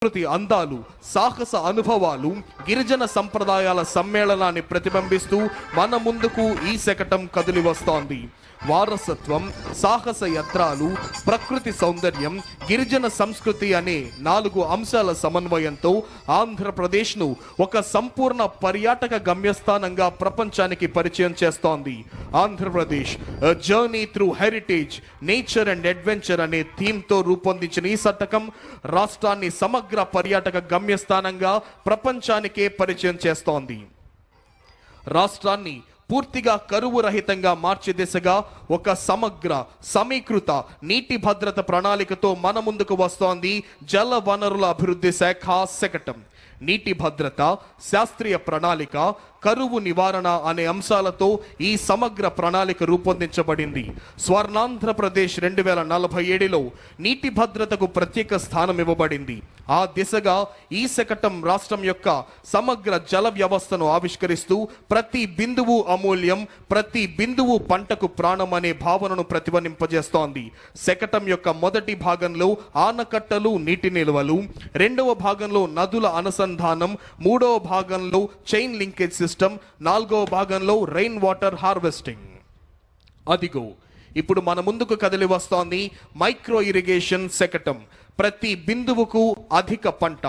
ప్రకృతి అందాలు, సాహస అనుభవాలు, గిరిజన సంప్రదాయాల సమ్మేళనాన్ని ప్రతిబింబిస్తూ మన ముందుకు ఈ శకటం కదిలి వస్తోంది. వారసత్వం, సాహస యాత్రలు, ప్రకృతి సౌందర్యం, గిరిజన సంస్కృతి అనే 4 అంశాల సమన్వయంతో ఆంధ్రప్రదేశ్ను ఒక సంపూర్ణ పర్యాటక గమ్యస్థానంగా ప్రపంచానికి పరిచయం చేస్తోంది. Andhra Pradesh journey through heritage, nature and adventure అనే థీమ్తో రూపొందించిన ఈ శతకం రాష్ట్రాన్ని సమగ్ర పర్యాటక గమ్యస్థానంగా ప్రపంచానికే పరిచయం చేస్తోంది. రాష్ట్రాన్ని పూర్తిగా కరువు రహితంగా మార్చే దిశగా ఒక సమగ్ర సమీకృత నీటి భద్రత ప్రణాళికతో మన ముందుకు వస్తోంది జల వనరుల అభివృద్ధి శాఖ శకటం. నీటి భద్రత, శాస్త్రీయ ప్రణాళిక, కరువు నివారణ అనే అంశాలతో ఈ సమగ్ర ప్రణాళిక రూపొందించబడింది. స్వర్ణాంధ్రప్రదేశ్ 2047లో నీటి భద్రతకు ప్రత్యేక స్థానం ఇవ్వబడింది. ఆ దిశగా ఈ శకటం రాష్ట్రం యొక్క సమగ్ర జల వ్యవస్థను ఆవిష్కరిస్తూ ప్రతి బిందువు అమూల్యం, ప్రతి బిందువు పంటకు ప్రాణం అనే భావనను ప్రతిధ్వనింపజేస్తోంది. శకటం యొక్క మొదటి భాగంలో ఆనకట్టలు, నీటి నిల్వలు, రెండవ భాగంలో నదుల అనుసంధానం, మూడవ భాగంలో చైన్ లింకేజ్ సిస్టమ్, నాలుగవ భాగంలో రెయిన్ వాటర్ హార్వెస్టింగ్. అదిగో ఇప్పుడు మన ముందుకు కదిలి వస్తోంది మైక్రో ఇరిగేషన్ శకటం. ప్రతి బిందువుకు అధిక పంట.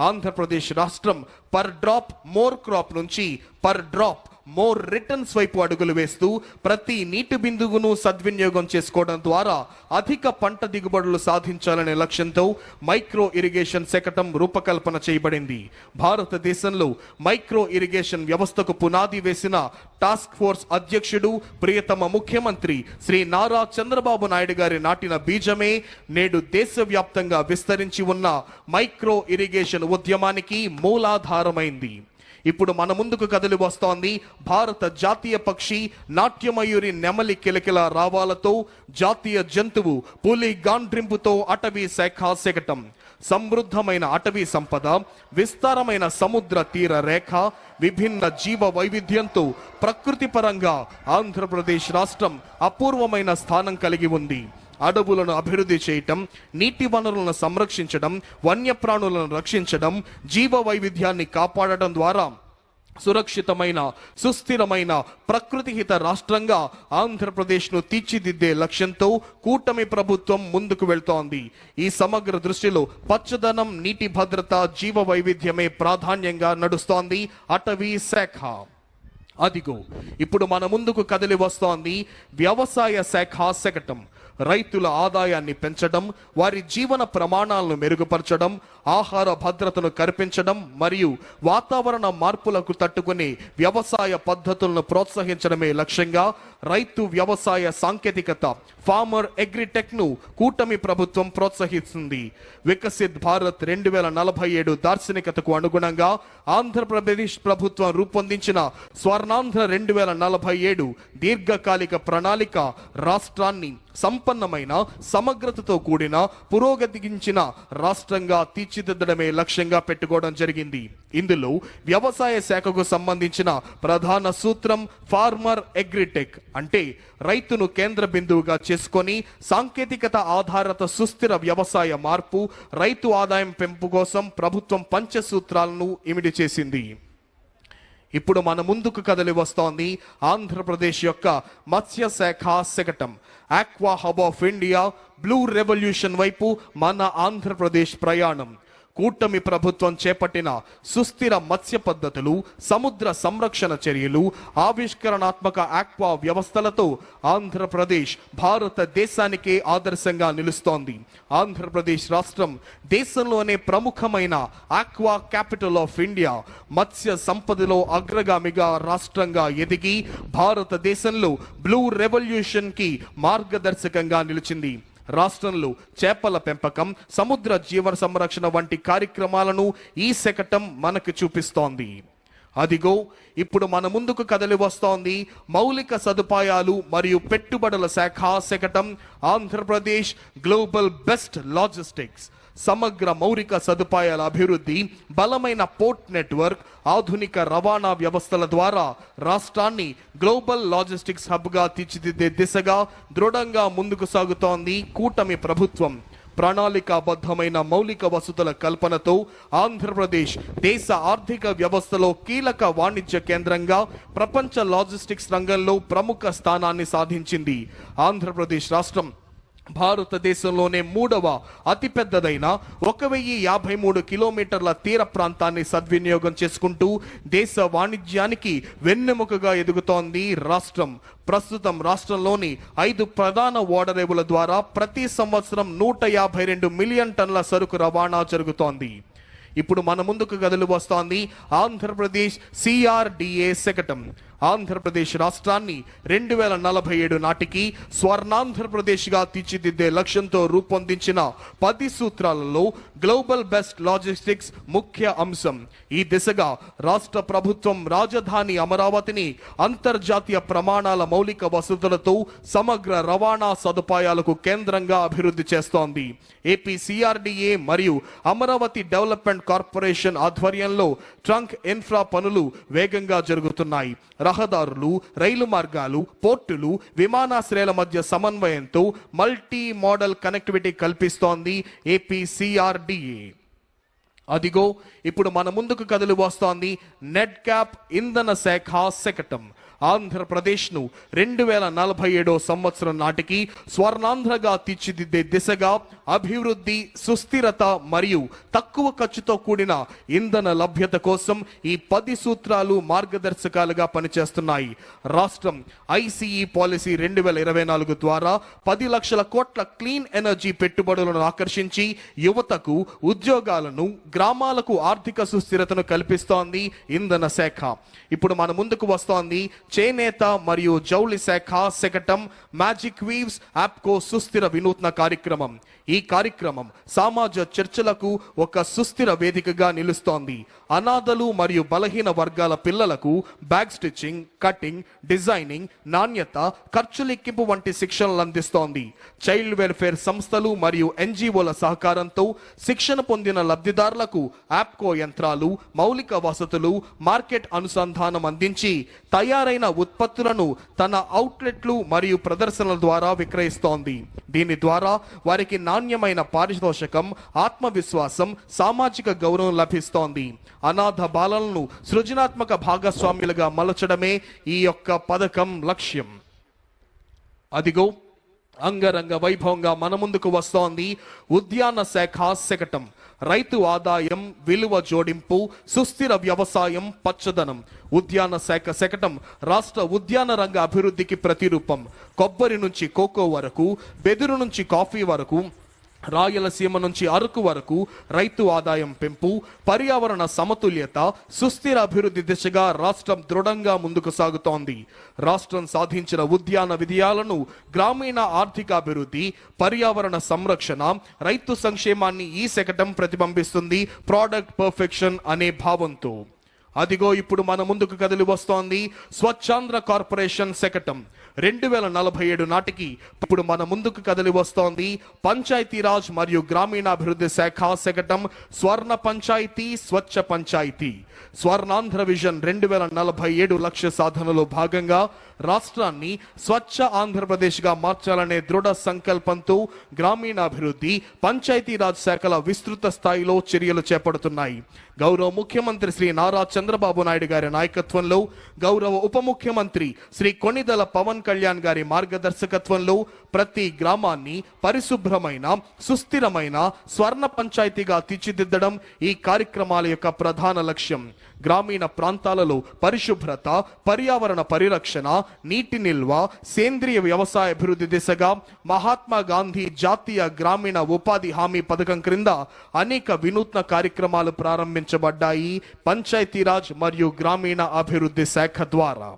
ఆంధ్రప్రదేశ్ రాష్ట్రం పర్ డ్రాప్ మోర్ క్రాప్ నుంచి పర్ డ్రాప్ మోర్ రిటర్న్స్ వైపు అడుగులు వేస్తూ ప్రతి నీటి బిందువును సద్వినియోగం చేసుకోవడం ద్వారా అధిక పంట దిగుబడులు సాధించాలనే లక్ష్యంతో మైక్రో ఇరిగేషన్ శకటం రూపకల్పన చేయబడింది. భారతదేశంలో మైక్రో ఇరిగేషన్ వ్యవస్థకు పునాది వేసిన టాస్క్ ఫోర్స్ అధ్యక్షుడు, ప్రియతమ ముఖ్యమంత్రి శ్రీ నారా చంద్రబాబు నాయుడు గారి నాటిన బీజమే నేడు దేశవ్యాప్తంగా విస్తరించి ఉన్న మైక్రో ఇరిగేషన్ ఉద్యమానికి మూలాధారమైంది. ఇప్పుడు మన ముందుకు కదిలి వస్తోంది భారత జాతీయ పక్షి నాట్యమయూరి నెమలి కిలకిల రావాలతో, జాతీయ జంతువు పులి గాండ్రింపుతో అటవీ శాఖ శకటం. సమృద్ధమైన అటవీ సంపద, విస్తారమైన సముద్ర తీర రేఖ, విభిన్న జీవ వైవిధ్యంతో ప్రకృతి పరంగా ఆంధ్రప్రదేశ్ రాష్ట్రం అపూర్వమైన స్థానం కలిగి ఉంది. అడవులను అభివృద్ధి చేయటం, నీటి వనరులను సంరక్షించడం, వన్యప్రాణులను రక్షించడం, జీవ వైవిధ్యాన్ని కాపాడటం ద్వారా సురక్షితమైన, సుస్థిరమైన, ప్రకృతిహిత రాష్ట్రంగా ఆంధ్రప్రదేశ్ను తీర్చిదిద్దే లక్ష్యంతో కూటమి ప్రభుత్వం ముందుకు వెళ్తోంది. ఈ సమగ్ర దృష్టిలో పచ్చదనం, నీటి భద్రత, జీవ వైవిధ్యమే ప్రాధాన్యంగా నడుస్తోంది అటవీ శాఖ. అదిగో ఇప్పుడు మన ముందుకు కదిలి వస్తోంది వ్యవసాయ శాఖ శకటం. రైతుల ఆదాయాన్ని పెంచడం, వారి జీవన ప్రమాణాలను మెరుగుపరచడం, ఆహార భద్రతను కల్పించడం మరియు వాతావరణ మార్పులకు తట్టుకునే వ్యవసాయ పద్ధతులను ప్రోత్సహించడమే లక్ష్యంగా రైతు వ్యవసాయ సాంకేతికత, ఫార్మర్ అగ్రిటెక్ ను కూటమి ప్రభుత్వం ప్రోత్సహిస్తుంది. వికసిత్ భారత్ 2047 దార్శనికతకు అనుగుణంగా ఆంధ్రప్రదేశ్ ప్రభుత్వం రూపొందించిన స్వర్ణాంధ్ర 2047 దీర్ఘకాలిక ప్రణాళిక రాష్ట్రాన్ని సంపన్నమైన, సమగ్రతతో కూడిన, పురోగతించిన రాష్ట్రంగా తీర్చిదిద్దడమే లక్ష్యంగా పెట్టుకోవడం జరిగింది. ఇందులో వ్యవసాయ శాఖకు సంబంధించిన ప్రధాన సూత్రం ఫార్మర్ అగ్రిటెక్, అంటే రైతును కేంద్ర బిందువుగా చేసుకొని సాంకేతికత ఆధారిత సుస్థిర వ్యవసాయ మార్పు, రైతు ఆదాయం పెంపు కోసం ప్రభుత్వం పంచసూత్రాలను ఇమిడి చేసింది. ఇప్పుడు మన ముందుకు కదిలి వస్తోంది ఆంధ్రప్రదేశ్ యొక్క మత్స్య శాఖ శకటం. Aqua hub of India, blue revolution వైపు మన ఆంధ్రప్రదేశ్ ప్రయాణం. కూటమి ప్రభుత్వం చేపట్టిన సుస్థిర మత్స్య పద్ధతులు, సముద్ర సంరక్షణ చర్యలు, ఆవిష్కరణాత్మక ఆక్వా వ్యవస్థలతో ఆంధ్రప్రదేశ్ భారతదేశానికే ఆదర్శంగా నిలుస్తోంది. ఆంధ్రప్రదేశ్ రాష్ట్రం దేశంలోనే ప్రముఖమైన ఆక్వా క్యాపిటల్ ఆఫ్ ఇండియా, మత్స్య సంపదలో అగ్రగామిగా రాష్ట్రంగా ఎదిగి భారతదేశంలో బ్లూ రెవల్యూషన్ కి మార్గదర్శకంగా నిలిచింది. రాష్ట్రంలో చేపల పెంపకం, సముద్ర జీవ సంరక్షణ వంటి కార్యక్రమాలను ఈ శకటం మనకు చూపిస్తోంది. అదిగో ఇప్పుడు మన ముందుకు కదిలి వస్తోంది మౌలిక సదుపాయాలు మరియు పెట్టుబడుల శాఖ శకటం. Andhra Pradesh global best logistics. సమగ్ర మౌలిక సదుపాయాల అభివృద్ధి, బలమైన పోర్ట్ నెట్వర్క్, ఆధునిక రవాణా వ్యవస్థల ద్వారా రాష్ట్రాన్ని గ్లోబల్ లాజిస్టిక్స్ హబ్గా తీర్చిదిద్దే దిశగా దృఢంగా ముందుకు సాగుతోంది కూటమి ప్రభుత్వం. ప్రణాళికాబద్ధమైన మౌలిక వసతుల కల్పనతో ఆంధ్రప్రదేశ్ దేశ ఆర్థిక వ్యవస్థలో కీలక వాణిజ్య కేంద్రంగా ప్రపంచ లాజిస్టిక్స్ రంగంలో ప్రముఖ స్థానాన్ని సాధించింది. ఆంధ్రప్రదేశ్ రాష్ట్రం భారతదేశంలోనే 3వ అతిపెద్దదైన 1053 కిలోమీటర్ల తీర ప్రాంతాన్ని సద్వినియోగం చేసుకుంటూ దేశ వాణిజ్యానికి వెన్నెముకగా ఎదుగుతోంది రాష్ట్రం. ప్రస్తుతం రాష్ట్రంలోని 5 ప్రధాన ఓడరేవుల ద్వారా ప్రతి సంవత్సరం 152 మిలియన్ టన్నుల సరుకు రవాణా జరుగుతోంది. ఇప్పుడు మన ముందుకు కదిలి వస్తోంది ఆంధ్రప్రదేశ్ CRDA శకటం. ఆంధ్రప్రదేశ్ రాష్ట్రాన్ని 2047 నాటికి స్వర్ణాంధ్రప్రదేశ్గా తీర్చిదిద్దే లక్ష్యంతో రూపొందించిన 10 సూత్రాలలో గ్లోబల్ బెస్ట్ లాజిస్టిక్స్ ముఖ్య అంశం. ఈ దిశగా రాష్ట్ర ప్రభుత్వం రాజధాని అమరావతిని అంతర్జాతీయ ప్రమాణాల మౌలిక వసతులతో సమగ్ర రవాణా సదుపాయాలకు కేంద్రంగా అభివృద్ధి చేస్తోంది. ఏపీ CRDA మరియు అమరావతి డెవలప్మెంట్ కార్పొరేషన్ ఆధ్వర్యంలో ట్రంక్ ఇన్ఫ్రా పనులు వేగంగా జరుగుతున్నాయి. రహదారులు, రైలు మార్గాలు, పోర్టులు, విమానాశ్రయాల మధ్య సమన్వయంతో మల్టీ మోడల్ కనెక్టివిటీ కల్పిస్తోంది ఏపీ CRDA. అదిగో ఇప్పుడు మన ముందుకు కదిలి వస్తోంది నెట్ క్యాప్ ఇంధన శాఖ శకటం. ఆంధ్రప్రదేశ్ను 2047 సంవత్సరం నాటికి స్వర్ణాంధ్రగా తీర్చిదిద్దే దిశగా అభివృద్ధి, సుస్థిరత మరియు తక్కువ ఖర్చుతో కూడిన ఇంధన లభ్యత కోసం ఈ 10 సూత్రాలు మార్గదర్శకాలుగా పనిచేస్తున్నాయి. రాష్ట్రం ICE పాలసీ 2024 ద్వారా 10 లక్షల కోట్ల క్లీన్ ఎనర్జీ పెట్టుబడులను ఆకర్షించి యువతకు ఉద్యోగాలను, గ్రామాలకు ఆర్థిక సుస్థిరతను కల్పిస్తోంది ఇంధన శాఖ. ఇప్పుడు మన ముందుకు వస్తోంది చేనేత మరియు జౌళి శాఖ శకటం మ్యాజిక్ వీవ్స్ యాప్కో సుస్థిర వినూత్న కార్యక్రమం. ఈ కార్యక్రమం సమాజ చర్చలకు ఒక సుస్థిర వేదికగా నిలుస్తోంది. అనాథలు మరియు బలహీన వర్గాల పిల్లలకు బ్యాగ్ స్టిచ్చింగ్, కటింగ్, డిజైనింగ్, నాణ్యత, ఖర్చు లెక్కింపు వంటి శిక్షణలు అందిస్తోంది. చైల్డ్ వెల్ఫేర్ సంస్థలు మరియు NGOల సహకారంతో శిక్షణ పొందిన లబ్ధిదారులకు యాప్కో యంత్రాలు, మౌలిక వసతులు, మార్కెట్ అనుసంధానం అందించి తయారైన ఉత్పత్తులను తన అవుట్లెట్లు మరియు ప్రదర్శనల ద్వారా విక్రయిస్తోంది. దీని ద్వారా వారికి నాణ్యమైన పారితోషికం, ఆత్మవిశ్వాసం, సామాజిక గౌరవం లభిస్తోంది. అనాథ బాలలను సృజనాత్మక భాగస్వామ్యులుగా మలచడమే ఈ యొక్క పథకం లక్ష్యం. అదిగో అంగరంగ వైభవంగా మన ముందుకు వస్తోంది ఉద్యాన శాఖ శకటం. రైతు ఆదాయం, విలువ జోడింపు, సుస్థిర వ్యవసాయం, పచ్చదనం. ఉద్యాన శాఖ శకటం రాష్ట్ర ఉద్యాన రంగ అభివృద్ధికి ప్రతిరూపం. కొబ్బరి నుంచి కోకో వరకు, వెదురు నుంచి కాఫీ వరకు, రాయలసీమ నుంచి అరకు వరకు రైతు ఆదాయం పెంపు, పర్యావరణ సమతుల్యత, సుస్థిర అభివృద్ధి దిశగా రాష్ట్రం దృఢంగా ముందుకు సాగుతోంది. రాష్ట్రం సాధించిన ఉద్యాన విజయాలను గ్రామీణ ఆర్థిక అభివృద్ధి, పర్యావరణ సంరక్షణ, రైతు సంక్షేమాన్ని ఈ శకటం ప్రతిబింబిస్తుంది ప్రోడక్ట్ పర్ఫెక్షన్ అనే భావంతో. అదిగో ఇప్పుడు మన ముందుకు కదిలి వస్తోంది స్వచ్ఛాంధ్ర కార్పొరేషన్ శకటం. 2047 నాటికి ఇప్పుడు మన ముందుకు కదిలి వస్తోంది పంచాయతీరాజ్ మరియు గ్రామీణాభివృద్ధి శాఖ శకటం స్వర్ణ పంచాయతీ, స్వచ్ఛ పంచాయతీ. స్వర్ణాంధ్ర విజన్ 2047 లక్ష్య సాధనలో భాగంగా రాష్ట్రాన్ని స్వచ్ఛ ఆంధ్రప్రదేశ్గా మార్చాలనే దృఢ సంకల్పంతో గ్రామీణాభివృద్ధి, పంచాయతీరాజ్ శాఖల విస్తృత స్థాయిలో చర్యలు చేపడుతున్నాయి. గౌరవ ముఖ్యమంత్రి శ్రీ నారా చంద్రబాబు నాయుడు గారి నాయకత్వంలో, గౌరవ ఉప ముఖ్యమంత్రి శ్రీ కొణిదెల పవన్ కళ్యాణ్ గారి మార్గదర్శకత్వంలో ప్రతి గ్రామాన్ని పరిశుభ్రమైన, సుస్థిరమైన స్వర్ణ పంచాయతీగా తీర్చిదిద్దడం ఈ కార్యక్రమాల యొక్క ప్రధాన లక్ష్యం. గ్రామీణ ప్రాంతాలలో పరిశుభ్రత, పర్యావరణ పరిరక్షణ, నీటి నిల్వ, సేంద్రియ వ్యవసాయ అభివృద్ధి దిశగా మహాత్మా గాంధీ జాతీయ గ్రామీణ ఉపాధి హామీ పథకం క్రింద అనేక వినూత్న కార్యక్రమాలు ప్రారంభించబడ్డాయి పంచాయతీరాజ్ మరియు గ్రామీణ అభివృద్ధి శాఖ ద్వారా.